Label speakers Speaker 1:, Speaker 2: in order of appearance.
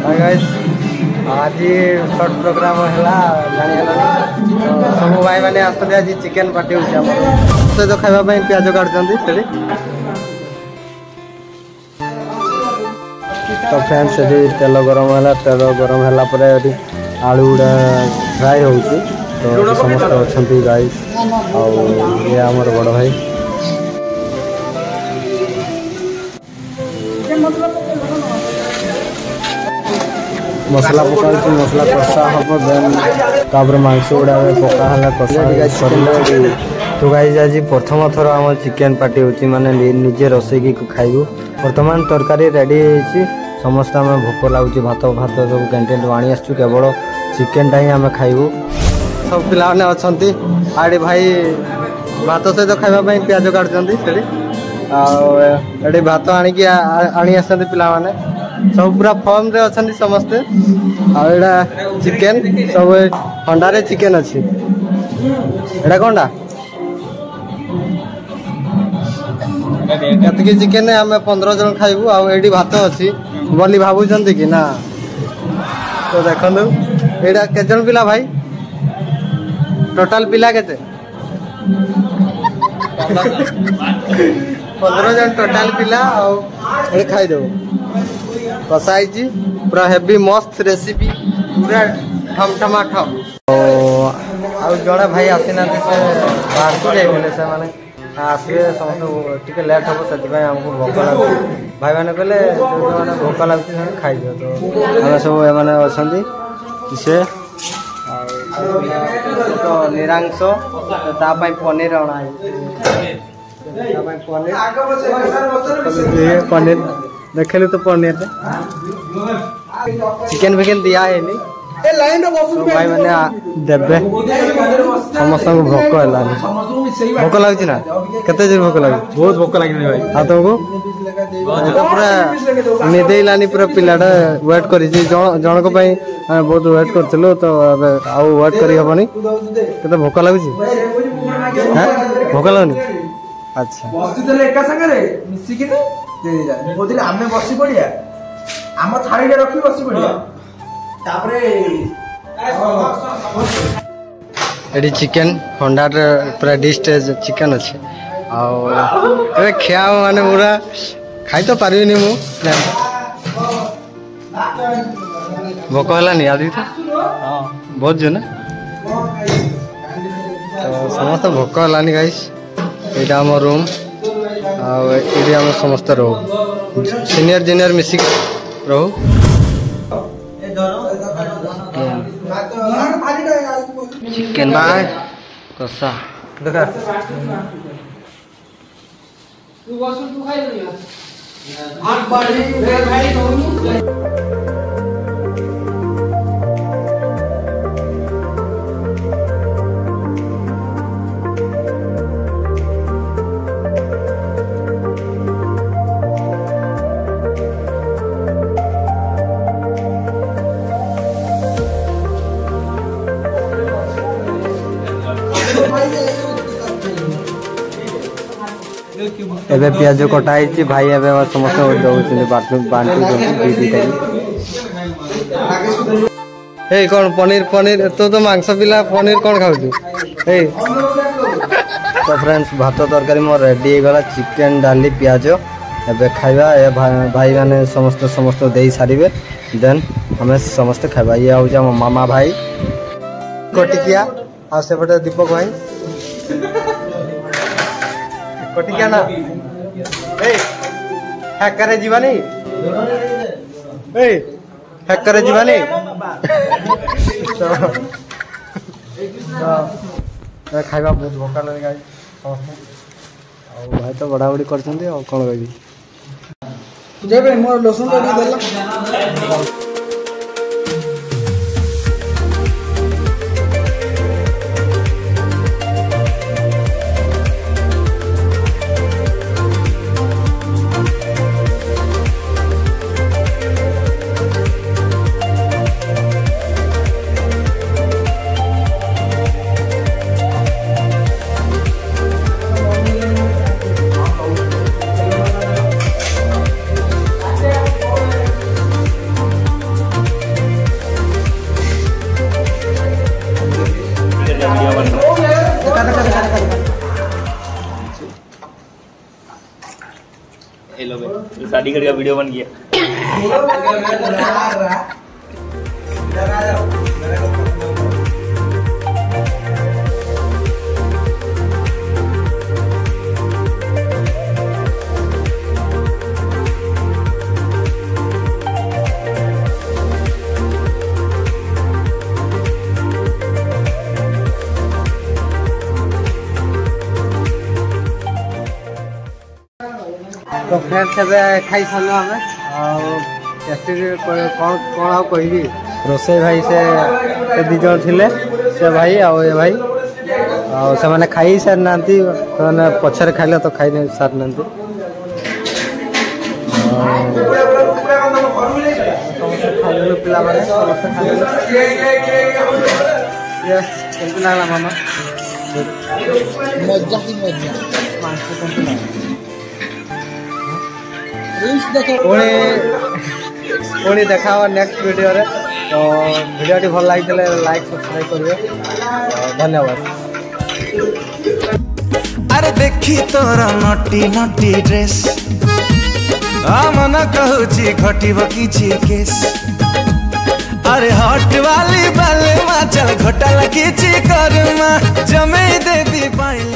Speaker 1: Hi guys आज short programme है सब भाई मैंने आसते आज चिकेन पार्टी होती तो खावाई प्याज काटुँच तो फ्रेंड्स तेल गरम है तेल गरम है आलू गुड़ा फ्राए हो तो समस्त अच्छा गाइस ये आमर बड़ भाई मसला पका मसला कषा हम देन मांस गुड़ा पका कषा तो गाइस आज प्रथम थर आम चिकेन पार्टी होची माने निजे रोसई की खाइबू वर्तमान तरकारी रेडी होती समस्त आम भोक लगुच भात भात सब कैंटीन आनी आसु केवल चिकेन टा ही आम खाइबू सब पिला माने अछंती आड़ी भाई भात सहित खाइबा प्याज काटुँच आड़ी भात आनी आसती पिला माने सब पूरा फॉर्म रे अछंती समस्ते आड़ा चिकेन सब अंडारे चिकेन अच्छी एटा कोनडा कतकी चिकेन आम 15 जन खाइबू आड़ी भात अच्छी बोली भावुं कि ना तो देखु एटा के जन पिला भाई टोटाल पिला केते 15 जन टोटाल पिला और खाईदेव कसाई पूरा हेवी मस्त रेसिपी पूरा ठम ठम जड़े भाई आसी ना से बाहर को जाइए से मैंने आसवे समस्त टे लेट हम से आमको भोक लगे भाई मैंने कहले जो मैंने भोक लगे खाईदिव तो आम सब मैंने अच्छा से तो निरांश पनीर अणा पनीर देखलु तो पनीर चिकेन फिकेन दिया है तो भाई मैंने देवे समस्त भोक है भोक लगे ना केते जोर भोक लगे बहुत भोक लगे भाई हाँ तुमको तो पूरा निदेलानी पूरा पिलाटा वेट कर जनक बहुत वेट करूँ तो आउ वेट कर हेनी केते भोक लगुच भोक लगनी अच्छा
Speaker 2: आमे बसी पड़िया आम थाली रखी बसी पड़िया
Speaker 1: एडी चिकेन अंडा पूरा डिश चिकेन अच्छे आए खिया माने पूरा खाई तो पारिनी मु भोक है आदि बहुत जो ना तो समस्त भोक है गाइस यहाँ आम रूम आम समस्त रहू सीनियर जूनियर मिसिक रहू चिकेन कषा एबे प्याज कटाई भाई एवं समस्त कौन पनीर पनीर तो मांस पिला पनीर कौन खाऊ तो फ्रेंड्स भात तरकारी मोर रेडी गला चिकेन डाली प्याज एबे खाइबा भाई माने समस्त समस्त दे सारे देन हमें समस्त खाइबा ये हूँ मामा भाई कटिकिया आ सेपटे दीपक भाई कटिकिया ना हैकर जीवानी हैकर जीवानी खाइबा बहुत भोका लगे भाई तो बड़ा बड़ी कर कौन कह मोर लोसन
Speaker 3: का वीडियो बन गया।
Speaker 1: तो फ्रेंड्स खाई सारे आम कौन कौन आ कहि रोसे भाई से दी जन थिले से भाई आ ये भाई से मैंने खाई सारी ना तो पछरे खाइले तो खाई नहीं सारी ना पिला लगला मामा मजा ही मजा पुणी देखा नेक्स्ट वीडियो रे। तो वीडियो भल लगी लाइक सब्सक्राइब करिए। धन्यवाद।
Speaker 4: अरे देखी तोरा नटी नटी ड्रेस मन कहूची घटब किछि केस। अरे हट वाली बाले चल घोटाला किछि करमा जमे देवी पाइल।